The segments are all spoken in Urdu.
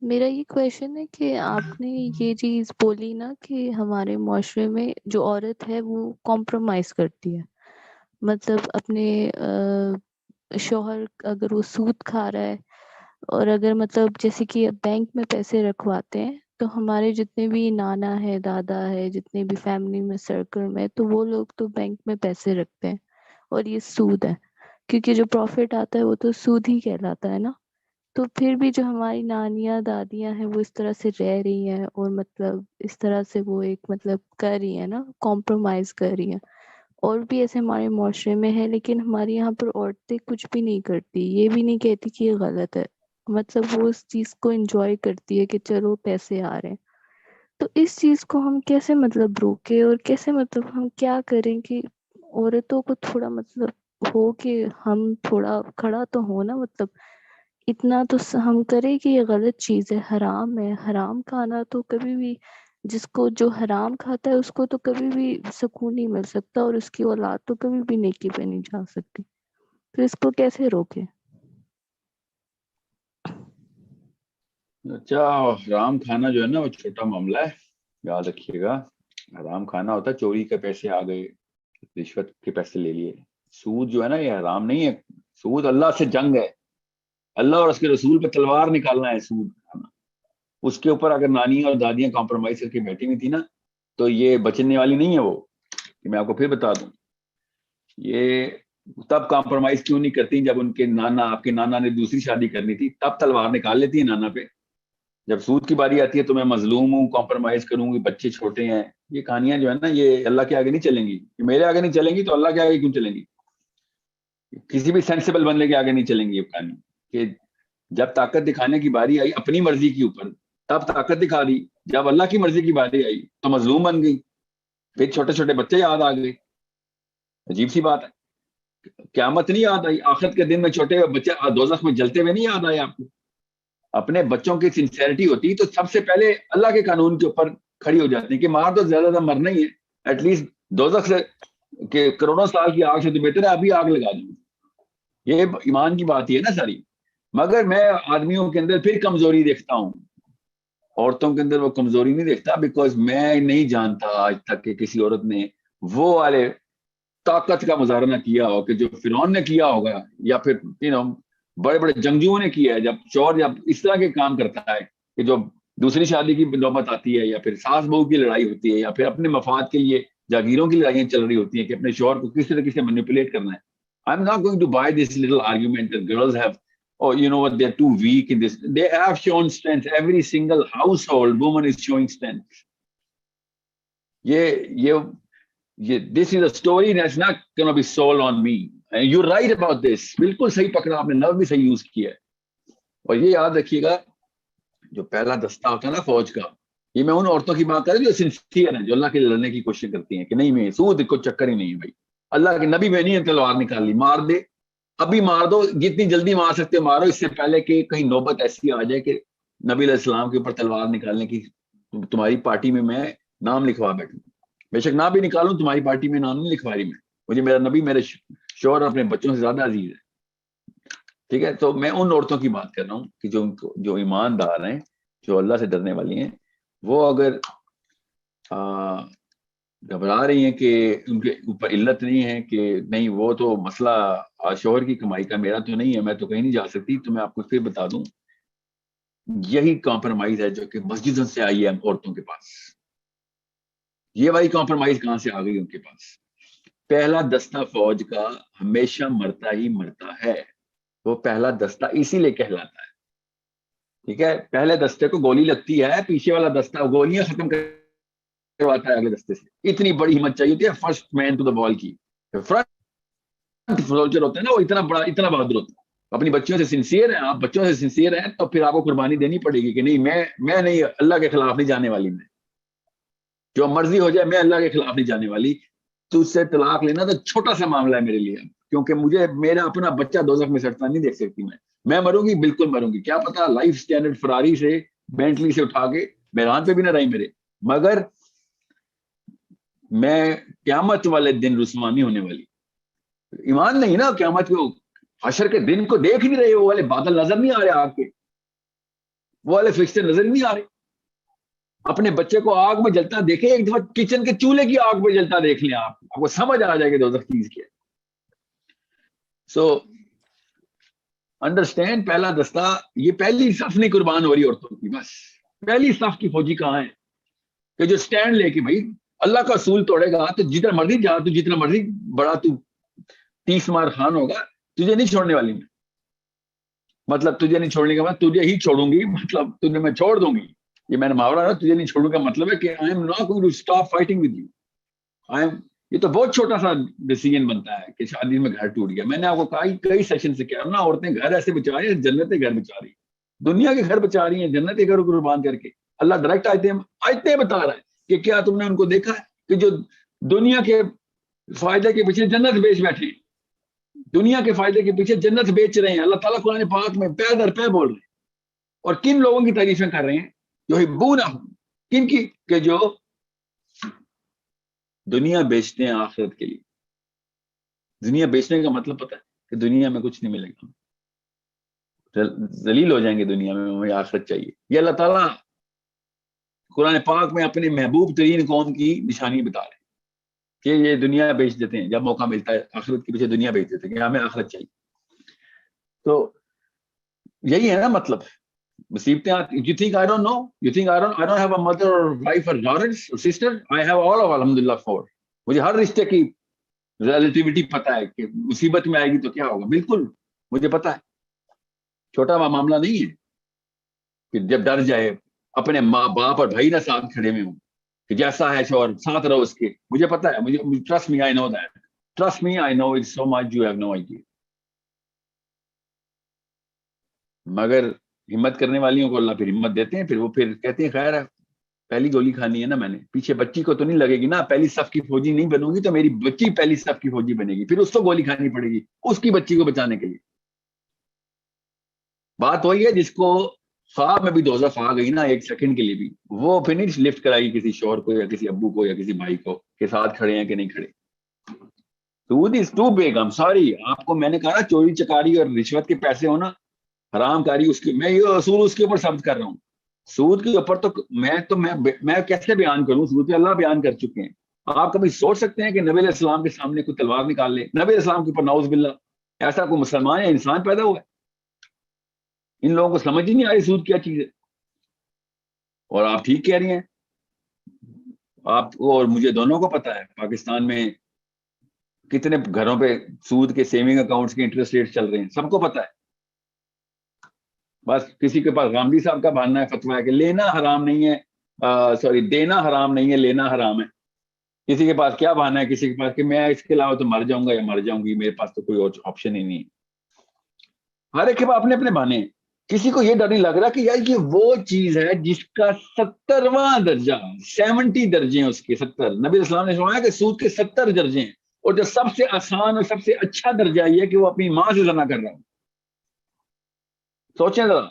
میرا یہ کویشچن ہے کہ آپ نے یہ چیز بولی نا کہ ہمارے معاشرے میں جو عورت ہے وہ کمپرومائز کرتی ہے، مطلب اپنے شوہر اگر وہ سود کھا رہا ہے، اور اگر مطلب جیسے کہ بینک میں پیسے رکھواتے ہیں تو ہمارے جتنے بھی نانا ہے، دادا ہے، جتنے بھی فیملی میں سرکل میں، تو وہ لوگ تو بینک میں پیسے رکھتے ہیں اور یہ سود ہے، کیونکہ جو پروفٹ آتا ہے وہ تو سود ہی کہلاتا ہے نا۔ تو پھر بھی جو ہماری نانیاں دادیاں ہیں وہ اس طرح سے رہ رہی ہیں، اور مطلب اس طرح سے وہ ایک مطلب کر رہی ہیں نا، کمپرومائز کر رہی ہیں، اور بھی ایسے ہمارے معاشرے میں ہے، لیکن ہمارے یہاں پر عورتیں کچھ بھی نہیں کرتی، یہ بھی نہیں کہتی کہ یہ غلط ہے، مطلب وہ اس چیز کو انجوائے کرتی ہے کہ چلو پیسے آ رہے ہیں۔ تو اس چیز کو ہم کیسے مطلب روکے، اور کیسے مطلب ہم کیا کریں کہ عورتوں کو تھوڑا مطلب ہو کہ ہم تھوڑا کھڑا تو ہو نا، مطلب اتنا تو ہم کریں کہ یہ غلط چیز ہے، حرام ہے، حرام کھانا تو کبھی بھی، جس کو جو حرام کھاتا ہے اس کو تو کبھی بھی سکون نہیں مل سکتا، اور اس کی اولاد تو کبھی بھی نیکی پہ نہیں جا سکتی، تو اس کو کیسے روکے؟ اچھا، حرام کھانا جو ہے نا وہ چھوٹا معاملہ ہے، یاد رکھیے گا۔ حرام کھانا ہوتا ہے چوری کے پیسے آ گئے، رشوت کے پیسے لے لیے۔ سود جو ہے نا یہ حرام نہیں ہے، سود اللہ سے جنگ ہے، اللہ اور اس کے رسول پہ تلوار نکالنا ہے سود کھانا۔ اس کے اوپر اگر نانی اور دادیاں کمپرومائز کر کے بیٹھی ہوئی تھی نا تو یہ بچنے والی نہیں ہے وہ، کہ میں آپ کو پھر بتا دوں۔ یہ تب کمپرومائز کیوں نہیں کرتی جب ان کے نانا، آپ کے نانا نے دوسری شادی کرنی تھی، تب تلوار نکال لیتی ہے نانا پہ۔ جب سود کی باری آتی ہے تو میں مظلوم ہوں، کمپرومائز کروں گی، بچے چھوٹے ہیں، یہ کہانیاں جو ہے نا یہ اللہ کے آگے نہیں چلیں گی، میرے آگے نہیں چلیں گی تو اللہ کے آگے کیوں چلیں گی؟ کسی بھی سینسیبل بندے کے آگے نہیں چلیں گی یہ کہانی، کہ جب طاقت دکھانے کی باری آئی اپنی مرضی کے اوپر تب طاقت دکھا دی، جب اللہ کی مرضی کی باری آئی تو مظلوم بن گئی، پھر چھوٹے چھوٹے بچے یاد آ گئے۔ عجیب سی بات ہے، قیامت نہیں یاد آئی، آخرت کے دن میں چھوٹے بچے دوزخ میں جلتے ہوئے نہیں یاد آئے آپ کو؟ اپنے بچوں کی سنسیئرٹی ہوتی تو سب سے پہلے اللہ کے قانون کے اوپر کھڑی ہو جاتی کہ مار تو زیادہ مرنا ہی ہے، ایٹ لیسٹ دوزخ سے کہ کروڑوں سال کی آگ سے تو بہتر ہے ابھی آگ لگا دوں۔ یہ ایمان کی بات ہی ہے نا ساری۔ مگر میں آدمیوں کے اندر پھر کمزوری دیکھتا ہوں، عورتوں کے اندر وہ کمزوری نہیں دیکھتا، بیکاز میں نہیں جانتا آج تک کہ کسی عورت نے وہ والے طاقت کا مظاہرہ کیا ہو کہ جو فرعون نے کیا ہوگا، یا پھر بڑے بڑے جنگجوؤں نے کیا ہے، جب چور جب اس طرح کے کام کرتا ہے کہ جو دوسری شادی کی نوبت آتی ہے، یا پھر ساس بہو کی لڑائی ہوتی ہے، یا پھر اپنے مفاد کے لیے جاگیروں کی لڑائیاں چل رہی ہوتی ہیں کہ اپنے شوہر کو کس طریقے سے مینیپولیٹ کرنا ہے۔ I'm not going to buy this little argument that girls have, oh, you know what, they're too weak in this. They have shown strength. Every single household woman is showing strength. This is a story that's not going to be sold on me. And you're right about this. بالکل صحیح پکڑا آپ نے، لفظ بھی صحیح یوز کیا ہے۔ اور یہ یاد رکھیے گا، جو پہلا دستہ ہوتا ہے نا فوج کا، یہ میں ان عورتوں کی بات کر رہا ہوں جو سنسیئر ہیں، جو اللہ کے لیے لڑنے کی کوشش کرتی ہیں کہ نہیں میں سود کو چکر ہی نہیں ہے بھائی، اللہ کے نبی میں نہیں تلوار نکال لی، مار دے ابھی مار دو، جتنی جلدی مار سکتے مارو، اس سے پہلے کہ کہیں نوبت ایسی آ جائے کہ نبی علیہ السلام کے اوپر تلوار نکالنے کی تمہاری پارٹی میں نام لکھوا بیٹھوں۔ بے شک نہ بھی نکالوں، تمہاری پارٹی میں نام نہیں لکھوا رہی میں، مجھے میرا نبی میرے شوہر اپنے بچوں سے زیادہ عزیز ہے۔ ٹھیک ہے، تو میں ان عورتوں کی بات کر رہا ہوں کہ جو ایماندار ہیں، جو اللہ سے ڈرنے والی ہیں، وہ اگر گھبرا رہی ہیں کہ ان کے اوپر علت نہیں ہے کہ نہیں وہ تو مسئلہ شوہر کی کمائی کا، میرا تو نہیں ہے، میں تو کہیں نہیں جا سکتی، تو میں آپ کو پھر بتا دوں یہی کمپرومائز ہے جو کہ مسجدوں سے آئی ہے عورتوں کے پاس۔ یہ والی کمپرومائز کہاں سے آ گئی ان کے پاس؟ پہلا دستہ فوج کا ہمیشہ مرتا ہی مرتا ہے، وہ پہلا دستہ اسی لیے کہلاتا ہے۔ ٹھیک ہے، پہلے دستے کو گولی لگتی ہے، پیچھے والا دستہ گولیاں ختم کرواتا ہے اگلے دستے سے۔ اتنی بڑی ہمت چاہیے ہوتی ہے فرسٹ مین ٹو دا وال کی، فرنٹ سولجر ہوتا ہے نا وہ اتنا بڑا اتنا بہادر ہوتا ہے۔ اپنی بچیوں سے سنسیئر ہیں آپ، بچوں سے سنسیئر ہیں تو پھر آپ کو قربانی دینی پڑے گی کہ نہیں میں نہیں، اللہ کے خلاف نہیں جانے والی، میں جو مرضی ہو جائے میں اللہ کے خلاف نہیں جانے والی۔ تو اس سے طلاق لینا تو چھوٹا سا معاملہ ہے میرے لیے، کیونکہ مجھے میرا اپنا بچہ دوزخ میں سڑتا نہیں دیکھ سکتی میں مروں گی، بالکل مروں گی، کیا پتا لائف سٹینڈرڈ فراری سے بینٹلی سے اٹھا کے میدان پہ بھی نہ رہی میرے، مگر میں قیامت والے دن رسوا نہیں ہونے والی۔ ایمان نہیں نا، قیامت کو حشر کے دن کو دیکھ نہیں رہے، وہ والے بادل نظر نہیں آ رہے آپ کے، وہ والے فکسچر نظر نہیں آ رہے. اپنے بچے کو آگ میں جلتا دیکھیں, ایک دفعہ کچن کے چولہے کی آگ میں جلتا دیکھ لیں, آپ کو سمجھ آ جائے گا دوزخ چیز کیا. سو انڈرسٹینڈ, پہلا دستہ, یہ پہلی صف نہیں قربان ہو رہی عورتوں کی, بس پہلی صف کی فوجی کہاں ہے کہ جو سٹینڈ لے کے بھائی اللہ کا اصول توڑے گا تو جتنا مرضی جا, تو جتنا مرضی بڑا تو 30 مار خان ہوگا, تجھے نہیں چھوڑنے والی میں. مطلب تجھے نہیں چھوڑنے کا مطلب تجھے ہی چھوڑوں گی, مطلب تجھے میں چھوڑ دوں گی. یہ میں نے محاورہ نا, تجھے نہیں چھوڑوں کا مطلب ہے کہ I'm not going to stop fighting with you. یہ تو بہت چھوٹا سا ڈیسیجن بنتا ہے کہ شادی میں گھر ٹوٹ گیا. میں نے آپ کو کہا کئی سیشن سے کیا نا, عورتیں گھر ایسے بچا رہی ہیں, جنتیں گھر بچا رہی ہیں, دنیا کے گھر بچا رہی ہیں, جنت کے گھر کو قربان کر کے. اللہ ڈائریکٹ آیتیں بتا رہا ہے کہ کیا تم نے ان کو دیکھا ہے کہ جو دنیا کے فائدے کے پیچھے جنت بیچ بیٹھے ہیں, دنیا کے فائدے کے پیچھے جنت بیچ رہے ہیں. اللہ تعالیٰ قرآن پاک میں پے در پے بول رہے ہیں. اور کن لوگوں کی تعریفیں کر رہے ہیں جو یحبونہم, کن کی, کہ جو دنیا بیچتے ہیں آخرت کے لیے. دنیا بیچنے کا مطلب پتہ ہے کہ دنیا میں کچھ نہیں ملے گا, ذلیل ہو جائیں گے دنیا میں, ہمیں آخرت چاہیے. یہ اللہ تعالیٰ قرآن پاک میں اپنے محبوب ترین قوم کی نشانی بتا رہے ہیں کہ یہ دنیا بیچ دیتے ہیں, جب موقع ملتا ہے آخرت کے پیچھے دنیا بیچ دیتے ہیں کہ ہمیں آخرت چاہیے. تو یہی ہے نا مطلب. مصیبتیں آتی, you think I don't know, you think I don't have a mother or wife or daughters or sister, I have all of alhamdulillah 4. مجھے ہر رشتے کی ریلیٹیوٹی پتہ ہے کہ مصیبت میں آئے گی تو کیا ہوگا, بالکل مجھے پتہ ہے. چھوٹا معاملہ نہیں ہے کہ جب ڈر جائے اپنے ماں باپ اور بھائی نہ ساتھ کھڑے میں ہوں کہ جیسا ہے شوہر ساتھ رہو اس کے. مجھے پتہ ہے, مجھے trust me, I know that. Trust me, I know it so much you have no idea. مگر ہمت کرنے والیوں کو اللہ پھر ہمت دیتے ہیں, پھر وہ پھر کہتے ہیں خیر ہے, پہلی گولی کھانی ہے نا میں نے, پیچھے بچی کو تو نہیں لگے گی نا, پہلی صف کی فوجی نہیں بنوں گی تو میری بچی پہلی صف کی فوجی بنے گی, پھر اس کو گولی کھانی پڑے گی اس کی بچی کو بچانے کے لیے. بات وہی ہے جس کو خواب میں بھی دوزخ آ گئی نا ایک سیکنڈ کے لیے بھی, وہ پھر نہیں لفٹ کرائے گی کسی شوہر کو یا کسی ابو کو یا کسی بھائی کو کے ساتھ کھڑے ہیں کہ نہیں کھڑے. سود از ٹو بگ, I'm sorry. آپ کو میں نے کہا نا چوری چکاری اور رشوت کے پیسے ہونا حرام کاری, اس کی میں یہ اصول اس کے اوپر ثابت کر رہا ہوں. سود کے اوپر تو میں کیسے بیان کروں, سود پہ اللہ بیان کر چکے ہیں. آپ کبھی سوچ سکتے ہیں کہ نبی علیہ السلام کے سامنے کوئی تلوار نکال لے, نبی علیہ السلام کے اوپر نعوذ باللہ ایسا کوئی مسلمان یا انسان پیدا ہوا ہے؟ ان لوگوں کو سمجھ ہی نہیں آئی سود کیا چیز ہے. اور آپ ٹھیک کہہ رہی ہیں, آپ کو اور مجھے دونوں کو پتا ہے پاکستان میں کتنے گھروں پہ سود کے سیونگ اکاؤنٹس کے انٹرسٹ ریٹ چل رہے ہیں, سب کو پتا ہے. بس کسی کے پاس غامدی صاحب کا بہانہ ہے, فتویٰ ہے کہ لینا حرام نہیں ہے, دینا حرام نہیں ہے, لینا حرام ہے. کسی کے پاس کیا بہانہ ہے, کسی کے پاس کہ میں اس کے علاوہ تو مر جاؤں گا یا مر جاؤں گی, میرے پاس تو کوئی اور آپشن ہی نہیں ہے. ہر ایک کے پاس اپنے اپنے بہانے ہیں. کسی کو یہ ڈر نہیں لگ رہا کہ یار یہ وہ چیز ہے جس کا 70واں درجہ, 70 درجے ہیں اس کے 70. نبی اسلام نے فرمایا کہ سود کے 70 درجے ہیں, اور جو سب سے آسان اور سب سے اچھا درجہ یہ کہ وہ اپنی ماں سے زنا کر رہا ہوں. سوچیں ذرا,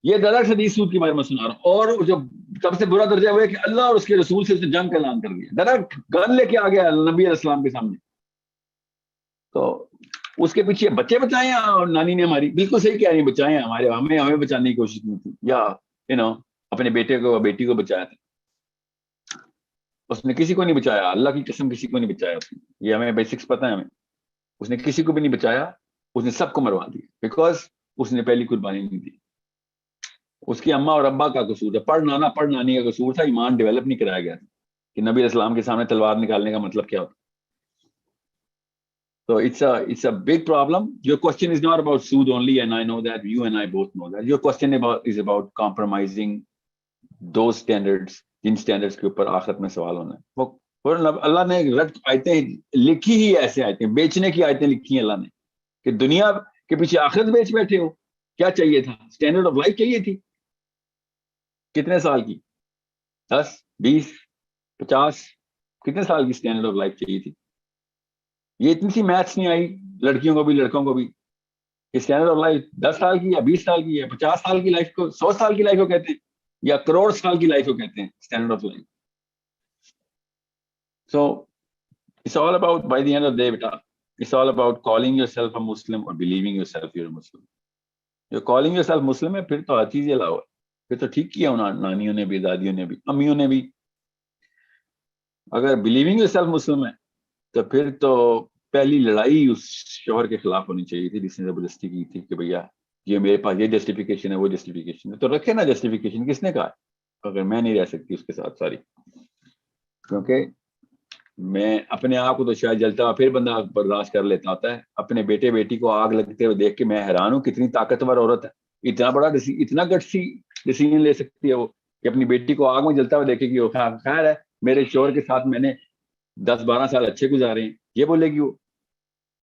یہ ڈائریکٹ حدیث سود کے بارے میں سنا رہا ہوں. اور جو سب سے برا درجہ وہ ہے کہ اللہ اور اس کے رسول سے جنگ کا اعلان کر دیا, ڈائریکٹ گن لے کے آ گیا نبی علیہ السلام کے سامنے. تو اس کے پیچھے بچے بچائے ہیں, اور نانی نے ہماری بالکل صحیح کہہ رہی ہیں, بچائے ہیں ہمارے, ہمیں بچانے کی کوشش کی تھی, یا اپنے بیٹے کو بیٹی کو بچایا تھا. اس نے کسی کو نہیں بچایا, اللہ کی قسم کسی کو نہیں بچایا. یہ ہمیں بیسکس پتہ ہے ہمیں. اس نے کسی کو بھی نہیں بچایا, اس نے سب کو مروا دیا, بیکاز اس نے پہلی قربانی نہیں دی. اس کی اماں اور ابا کا قصور ہے, پڑھ نانی کا قصور تھا, ایمان ڈیولپ نہیں کرایا گیا تھا کہ نبی علیہ السلام کے سامنے تلوار نکالنے کا مطلب کیا ہوتا. So it's a big problem. Your question is not about sood only, and I know that you and I both know that. Your question is about compromising those standards, جن standards کے اوپر آخرت میں سوال ہونا ہے. وہ اللہ نے آیتیں لکھی ہی ایسے آیتیں, بیچنے کی آیتیں لکھی ہیں اللہ نے کہ دنیا کے پیچھے آخرت بیچ بیٹھے ہو. کیا چاہیے تھا؟ اسٹینڈرڈ آف لائف چاہیے تھی. کتنے سال کی, 10, 20, 50, کتنے سال کی اسٹینڈرڈ آف لائف چاہیے تھی؟ یہ اتنی سی میتھس نہیں آئی لڑکیوں کو بھی لڑکوں کو بھی. اسٹینڈرڈ آف لائف 10 سال کی یا 20 سال کی یا 50 سال کی لائف کو, 100 سال کی لائف کو کہتے ہیں, یا کروڑ سال کی لائف کو کہتے ہیں standard of life. So it's all about, by the end of the day, beta, it's all about calling yourself a Muslim or believing yourself you're a Muslim. You're calling yourself Muslim ہے, پھر تو ہر چیز الاؤ ہے. پھر تو ٹھیک کیا نانیوں نے بھی, دادیوں نے بھی, امیوں نے بھی. اگر بلیونگ یور سیلف مسلم ہے تو پھر تو پہلی لڑائی اس شوہر کے خلاف ہونی چاہیے تھی جس نے زبردستی کی تھی کہ بھیا یہ میرے پاس یہ جسٹیفیکیشن ہے, وہ جسٹیفیکیشن ہے. تو رکھے نا جسٹیفیکیشن, کس نے کہا اگر میں نہیں رہ سکتی اس کے ساتھ ساری. کیونکہ میں اپنے آپ کو تو شاید جلتا ہوا پھر بندہ برداشت کر لیتا ہوتا ہے, اپنے بیٹے بیٹی کو آگ لگتے ہوئے دیکھ کے میں حیران ہوں کتنی طاقتور عورت ہے, اتنا بڑا اتنا گٹسی ڈیسیژن لے سکتی ہے وہ کہ اپنی بیٹی کو آگ میں جلتا ہوا دیکھے گی وہ خیر ہے میرے شوہر کے ساتھ میں نے 10-12 سال اچھے گزارے ہیں, یہ بولے گی وہ.